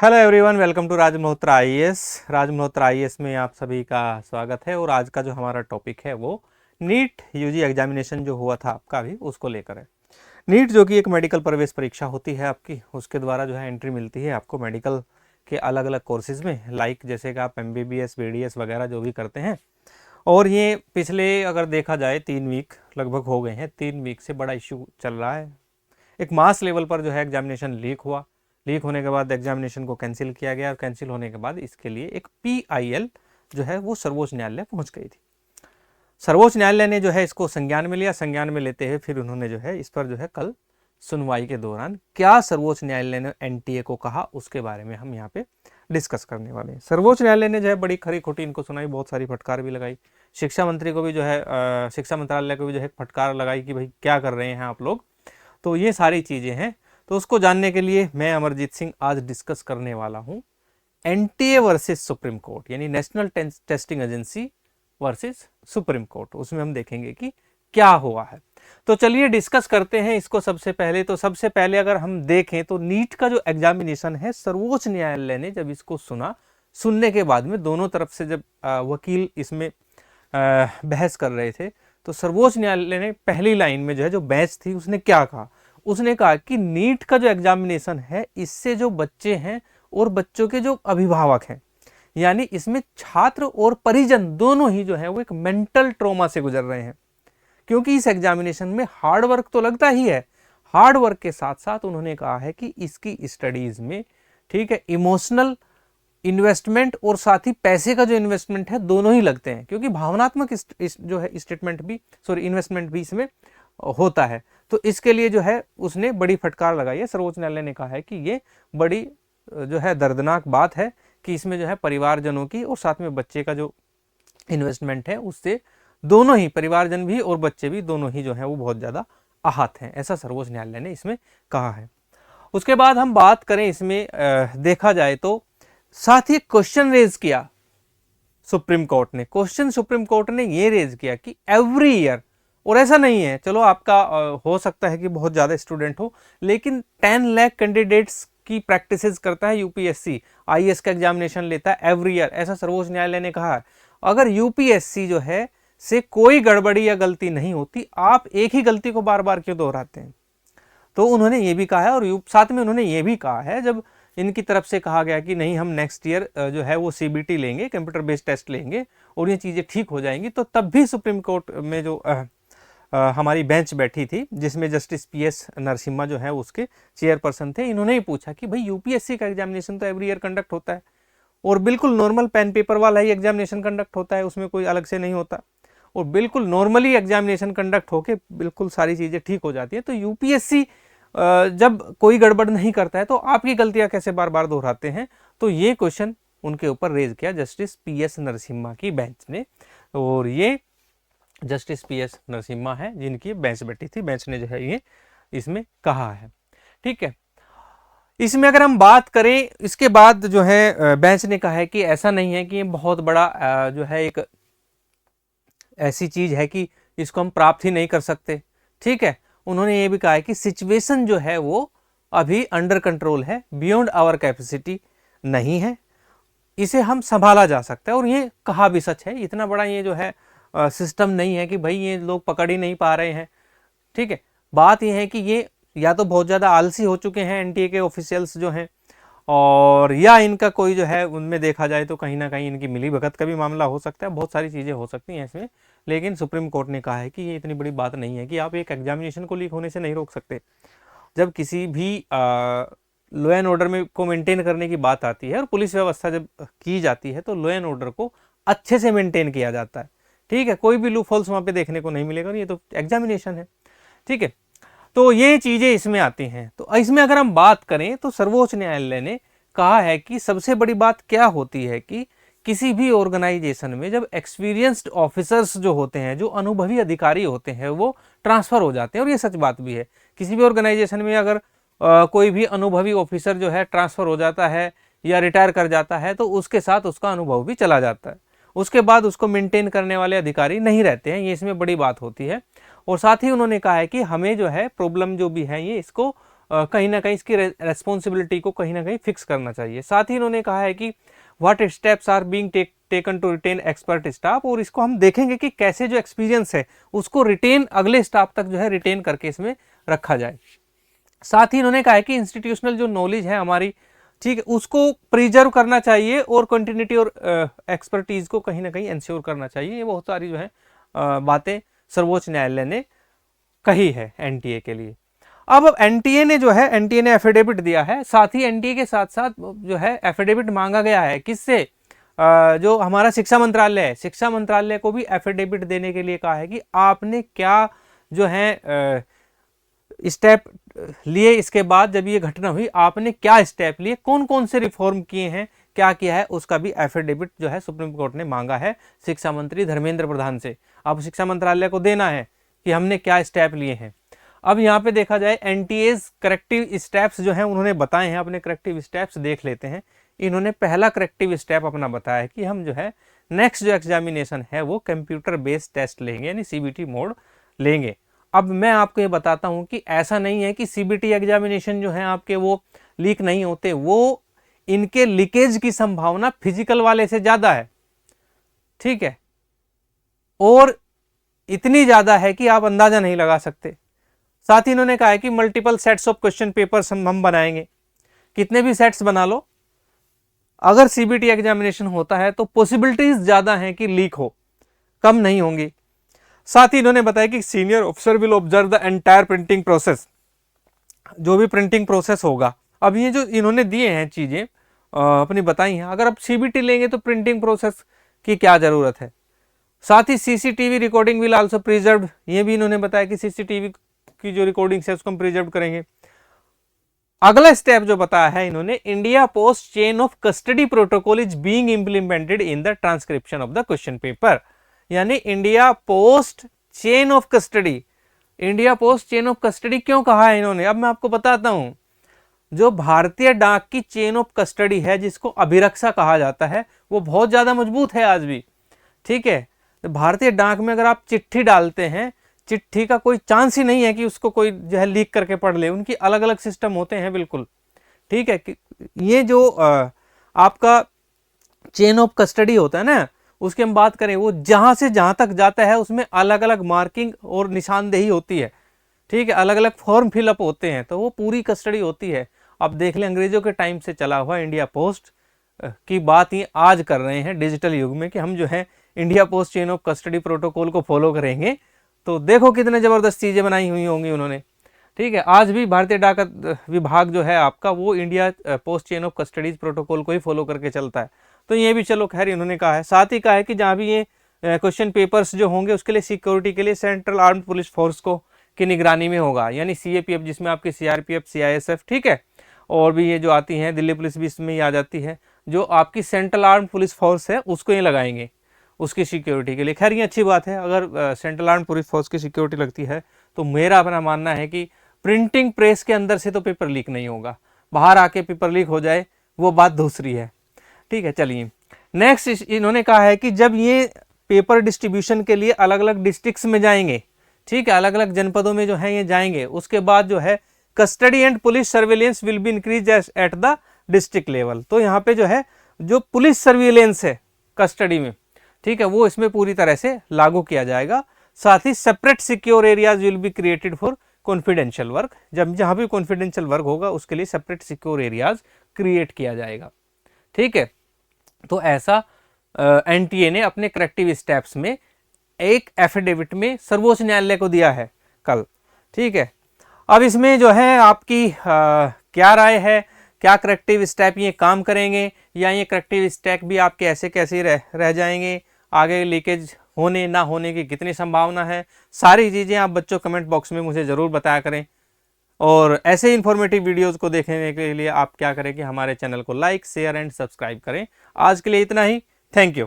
Hello everyone, welcome to Raj Malhotra IAS. Raj Malhotra IAS में आप सभी का स्वागत है। और आज का जो हमारा टॉपिक है वो नीट यूजी एग्जामिनेशन जो हुआ था आपका अभी उसको लेकर है। नीट जो कि एक मेडिकल प्रवेश परीक्षा होती है आपकी, उसके द्वारा जो है एंट्री मिलती है आपको मेडिकल के अलग अलग कोर्सेज में, लाइक जैसे कि आप एमबीबीएस बीडीएस वगैरह जो भी करते हैं। और ये पिछले अगर देखा जाए 3 वीक लगभग हो गए हैं, 3 वीक से बड़ा इश्यू चल रहा है। एक मास लेवल पर जो है एग्जामिनेशन लीक हुआ, लीक होने के बाद एग्जामिनेशन को कैंसिल किया गया और कैंसिल होने के बाद इसके लिए एक पीआईएल जो है वो सर्वोच्च न्यायालय पहुंच गई थी। सर्वोच्च न्यायालय ने जो है इसको संज्ञान में लिया। संज्ञान में लेते हुए फिर उन्होंने जो है इस पर जो है कल सुनवाई के दौरान क्या सर्वोच्च न्यायालय ने एनटीए को कहा उसके बारे में हम यहाँ पे डिस्कस करने वाले हैं। सर्वोच्च न्यायालय ने जो है बड़ी खरी खोटी इनको सुनाई, बहुत सारी फटकार भी लगाई। शिक्षा मंत्री को भी जो है शिक्षा मंत्रालय को भी जो है फटकार लगाई कि भाई क्या कर रहे हैं आप लोग। तो ये सारी चीज़ें हैं, तो उसको जानने के लिए मैं अमरजीत सिंह आज डिस्कस करने वाला हूं एनटीए वर्सेस सुप्रीम कोर्ट, यानी national testing agency versus supreme court. उसमें हम देखेंगे कि क्या हुआ है। तो चलिए डिस्कस करते हैं इसको। सबसे पहले अगर हम देखें तो नीट का जो एग्जामिनेशन है, सर्वोच्च न्यायालय ने जब इसको सुना, सुनने के बाद में दोनों तरफ से जब वकील इसमें बहस कर रहे थे, तो सर्वोच्च न्यायालय ने पहली लाइन में जो है जो बेंच थी उसने क्या कहा, उसने कहा कि नीट का जो एग्जामिनेशन है इससे जो बच्चे हैं और बच्चों के जो अभिभावक हैं, यानी इसमें छात्र और परिजन दोनों ही जो है वो एक मेंटल ट्रॉमा से गुजर रहे हैं। क्योंकि इस एग्जामिनेशन में हार्ड वर्क तो लगता ही है, हार्ड वर्क के साथ साथ उन्होंने कहा है कि इसकी स्टडीज में, ठीक है, इमोशनल इन्वेस्टमेंट और साथ ही पैसे का जो इन्वेस्टमेंट है दोनों ही लगते हैं, क्योंकि भावनात्मक जो है स्टेटमेंट भी इन्वेस्टमेंट भी इसमें होता है। तो इसके लिए जो है उसने बड़ी फटकार लगाई है। सर्वोच्च न्यायालय ने कहा है कि ये बड़ी जो है दर्दनाक बात है कि इसमें जो है परिवारजनों की और साथ में बच्चे का जो इन्वेस्टमेंट है उससे दोनों ही, परिवारजन भी और बच्चे भी दोनों ही जो है वो बहुत ज़्यादा आहत हैं, ऐसा सर्वोच्च न्यायालय ने इसमें कहा है। उसके बाद हम बात करें इसमें देखा जाए तो साथ ही क्वेश्चन रेज किया सुप्रीम कोर्ट ने। क्वेश्चन सुप्रीम कोर्ट ने ये रेज किया कि एवरी ईयर, और ऐसा नहीं है, चलो आपका हो सकता है कि बहुत ज़्यादा स्टूडेंट हो, लेकिन 10 लाख कैंडिडेट्स की प्रैक्टिसेस करता है यूपीएससी, आईएएस का एग्जामिनेशन लेता है एवरी ईयर, ऐसा सर्वोच्च न्यायालय ने कहा है। अगर यूपीएससी जो है से कोई गड़बड़ी या गलती नहीं होती, आप एक ही गलती को बार बार क्यों दोहराते हैं? तो उन्होंने ये भी कहा है। और साथ में उन्होंने ये भी कहा है, जब इनकी तरफ से कहा गया कि नहीं हम नेक्स्ट ईयर जो है वो सीबीटी लेंगे, कंप्यूटर बेस्ड टेस्ट लेंगे और ये चीज़ें ठीक हो जाएंगी, तो तब भी सुप्रीम कोर्ट में जो हमारी बेंच बैठी थी जिसमें जस्टिस पीएस नरसिम्हा जो है उसके चेयरपर्सन थे, इन्होंने ही पूछा कि भाई यूपीएससी का एग्जामिनेशन तो एवरी ईयर कंडक्ट होता है और बिल्कुल नॉर्मल पेन पेपर वाला ही एग्जामिनेशन कंडक्ट होता है, उसमें कोई अलग से नहीं होता, और बिल्कुल नॉर्मली एग्जामिनेशन कंडक्ट होके बिल्कुल सारी चीज़ें ठीक हो जाती है। तो यूपीएससी जब कोई गड़बड़ नहीं करता है तो आपकी गलतियां कैसे बार बार दोहराते हैं? तो ये क्वेश्चन उनके ऊपर रेज किया जस्टिस पीएस नरसिम्हा की बेंच ने, और ये जस्टिस पीएस नरसिम्हा है जिनकी बेंच बैठी थी, बेंच ने जो है ये इसमें कहा है। ठीक है, इसमें अगर हम बात करें, इसके बाद जो है बेंच ने कहा है कि ऐसा नहीं है कि ये बहुत बड़ा जो है एक ऐसी चीज है कि इसको हम प्राप्त ही नहीं कर सकते। ठीक है, उन्होंने ये भी कहा है कि सिचुएशन जो है वो अभी अंडर कंट्रोल है, बियॉन्ड आवर कैपेसिटी नहीं है, इसे हम संभाला जा सकता है। और ये कहा भी सच है, इतना बड़ा ये जो है सिस्टम नहीं है कि भाई ये लोग पकड़ ही नहीं पा रहे हैं। ठीक है, बात ये है कि ये या तो बहुत ज़्यादा आलसी हो चुके हैं एनटीए के ऑफिशियल्स जो हैं, और या इनका कोई जो है उनमें देखा जाए तो कहीं ना कहीं इनकी मिली भगत का भी मामला हो सकता है, बहुत सारी चीज़ें हो सकती हैं इसमें। लेकिन सुप्रीम कोर्ट ने कहा है कि ये इतनी बड़ी बात नहीं है कि आप एक एग्जामिनेशन को लीक होने से नहीं रोक सकते। जब किसी भी लॉ एंड ऑर्डर में को मेंटेन करने की बात आती है और पुलिस व्यवस्था जब की जाती है तो लॉ एंड ऑर्डर को अच्छे से मेंटेन किया जाता है। ठीक है, कोई भी लूप होल्स वहाँ पे देखने को नहीं मिलेगा, ये तो एग्जामिनेशन है। ठीक है, तो ये चीज़ें इसमें आती हैं। तो इसमें अगर हम बात करें तो सर्वोच्च न्यायालय ने कहा है कि सबसे बड़ी बात क्या होती है कि किसी भी ऑर्गेनाइजेशन में जब एक्सपीरियंस्ड ऑफिसर्स जो होते हैं, जो अनुभवी अधिकारी होते हैं, वो ट्रांसफ़र हो जाते हैं। और ये सच बात भी है, किसी भी ऑर्गेनाइजेशन में अगर कोई भी अनुभवी ऑफिसर जो है ट्रांसफ़र हो जाता है या रिटायर कर जाता है तो उसके साथ उसका अनुभव भी चला जाता है, उसके बाद उसको मेंटेन करने वाले अधिकारी नहीं रहते हैं, ये इसमें बड़ी बात होती है। और साथ ही उन्होंने कहा है कि हमें जो है प्रॉब्लम जो भी है ये इसको कहीं ना कहीं इसकी रेस्पॉन्सिबिलिटी को कहीं ना कहीं फिक्स करना चाहिए। साथ ही इन्होंने कहा है कि what steps are being taken to retain expert staff, और इसको हम देखेंगे कि कैसे जो एक्सपीरियंस है उसको रिटेन अगले स्टाफ तक जो है रिटेन करके इसमें रखा जाए। साथ ही इन्होंने कहा है कि इंस्टीट्यूशनल जो नॉलेज है हमारी, ठीक है, उसको प्रिजर्व करना चाहिए और कंटिन्यूटी और एक्सपर्टीज को कहीं ना कहीं इंश्योर करना चाहिए। ये बहुत सारी जो है बातें सर्वोच्च न्यायालय ने कही है एनटीए के लिए। अब एनटीए ने जो है, एनटीए ने एफिडेविट दिया है, साथ ही एनटीए के साथ साथ जो है एफिडेविट मांगा गया है किससे, जो हमारा शिक्षा मंत्रालय है, शिक्षा मंत्रालय को भी एफिडेविट देने के लिए कहा है कि आपने क्या जो है स्टेप लिए, इसके बाद जब ये घटना हुई आपने क्या स्टेप लिए, कौन कौन से रिफॉर्म किए हैं, क्या किया है, उसका भी एफिडेविट जो है सुप्रीम कोर्ट ने मांगा है शिक्षा मंत्री धर्मेंद्र प्रधान से। अब शिक्षा मंत्रालय को देना है कि हमने क्या स्टेप लिए हैं। अब यहाँ पे देखा जाए एनटीएस करेक्टिव स्टेप्स जो हैं उन्होंने बताए हैं, अपने करेक्टिव स्टेप्स देख लेते हैं। इन्होंने पहला करेक्टिव स्टेप अपना बताया है कि हम जो है नेक्स्ट जो एग्जामिनेशन है वो कंप्यूटर बेस्ड टेस्ट लेंगे, यानी सीबीटी मोड लेंगे। अब मैं आपको ये बताता हूँ कि ऐसा नहीं है कि सीबीटी एग्जामिनेशन जो है आपके वो लीक नहीं होते, वो इनके लीकेज की संभावना फिजिकल वाले से ज्यादा है, ठीक है, और इतनी ज्यादा है कि आप अंदाजा नहीं लगा सकते। साथ ही इन्होंने कहा है कि multiple sets of question papers हम बनाएंगे, कितने भी सेट्स बना लो, अगर सीबीटी एग्जामिनेशन होता है तो पॉसिबिलिटीज ज्यादा हैं कि लीक हो, कम नहीं होंगी। साथ ही इन्होंने बताया कि senior officer will observe the entire printing process, जो भी प्रिंटिंग प्रोसेस होगा। अब ये जो इन्होंने दिए हैं चीजें अपनी बताई हैं, अगर आप सीबीटी लेंगे तो प्रिंटिंग प्रोसेस की क्या जरूरत है। साथ ही CCTV recording will also preserve, ये भी इन्होंने बताया कि सीसीटीवी की जो रिकॉर्डिंग्स है उसको हम प्रिजर्व करेंगे। अगला स्टेप जो बताया है इन्होंने, India post chain of custody protocol is being implemented in the transcription of the question paper, यानी India post chain of custody. India post chain of custody क्यों कहा है इन्होंने, अब मैं आपको बताता हूं। जो भारतीय डाक की चेन ऑफ कस्टडी है, जिसको अभिरक्षा कहा जाता है, वो बहुत ज्यादा मजबूत है आज भी, ठीक है। तो भारतीय डाक में अगर आप चिट्ठी डालते हैं, चिट्ठी का कोई चांस ही नहीं है कि उसको कोई जो है लीक करके पढ़ ले, उनकी अलग अलग सिस्टम होते हैं बिल्कुल, ठीक है। ये जो आपका चेन ऑफ कस्टडी होता है ना, उसकी हम बात करें, वो जहां से जहां तक जाता है उसमें अलग अलग मार्किंग और निशानदेही होती है, ठीक है, अलग अलग फॉर्म फिलअप होते हैं, तो वो पूरी कस्टडी होती है। अब देख लें अंग्रेजों के टाइम से चला हुआ इंडिया पोस्ट की बात ही आज कर रहे हैं डिजिटल युग में कि हम जो है India post chain of custody protocol को फॉलो करेंगे, तो देखो कितने जबरदस्त चीजें बनाई हुई होंगी उन्होंने, ठीक है। आज भी भारतीय डाक विभाग जो है आपका, वो India post chain of custodies protocol को ही फॉलो करके चलता है। तो ये भी चलो खैर इन्होंने कहा है। साथ ही कहा है कि जहाँ भी ये क्वेश्चन पेपर्स जो होंगे उसके लिए सिक्योरिटी के लिए सेंट्रल आर्म्ड पुलिस फोर्स को की निगरानी में होगा, यानी सीएपीएफ, जिसमें आपके सीआरपीएफ, सीआईएसएफ, ठीक है, और भी ये जो आती हैं दिल्ली पुलिस भी इसमें ही आ जाती है। जो आपकी सेंट्रल आर्म्ड पुलिस फोर्स है उसको ये लगाएंगे उसकी सिक्योरिटी के लिए। खैर ये अच्छी बात है, अगर सेंट्रल आर्म्ड पुलिस फोर्स की सिक्योरिटी लगती है तो मेरा अपना मानना है कि प्रिंटिंग प्रेस के अंदर से तो पेपर लीक नहीं होगा, बाहर आके पेपर लीक हो जाए वो बात दूसरी है, ठीक है। चलिए नेक्स्ट इन्होंने कहा है कि जब ये पेपर डिस्ट्रीब्यूशन के लिए अलग अलग डिस्ट्रिक्ट्स में जाएंगे, ठीक है, अलग अलग जनपदों में जो है ये जाएंगे, उसके बाद जो है custody and police surveillance will be increase at the district level. तो यहाँ पे जो है जो पुलिस सर्विलेंस है कस्टडी में, ठीक है, वो इसमें पूरी तरह से लागू किया जाएगा। साथ ही separate secure areas will be created for confidential work, जब जहां भी कॉन्फिडेंशियल वर्क होगा उसके लिए सेपरेट सिक्योर एरियाज क्रिएट किया जाएगा, ठीक है। तो ऐसा एनटीए ने अपने करेक्टिव स्टेप्स में एक एफिडेविट में सर्वोच्च न्यायालय को दिया है कल, ठीक है। अब इसमें जो है आपकी क्या राय है, क्या करेक्टिव स्टेप ये काम करेंगे या ये करेक्टिव स्टेप भी आपके ऐसे कैसे रह जाएंगे, आगे लीकेज होने ना होने की कितनी संभावना है, सारी चीज़ें आप बच्चों कमेंट बॉक्स में मुझे ज़रूर बताया करें। और ऐसे इन्फॉर्मेटिव वीडियोज़ को देखने के लिए आप क्या करें कि हमारे चैनल को लाइक, शेयर एंड सब्सक्राइब करें। आज के लिए इतना ही, थैंक यू।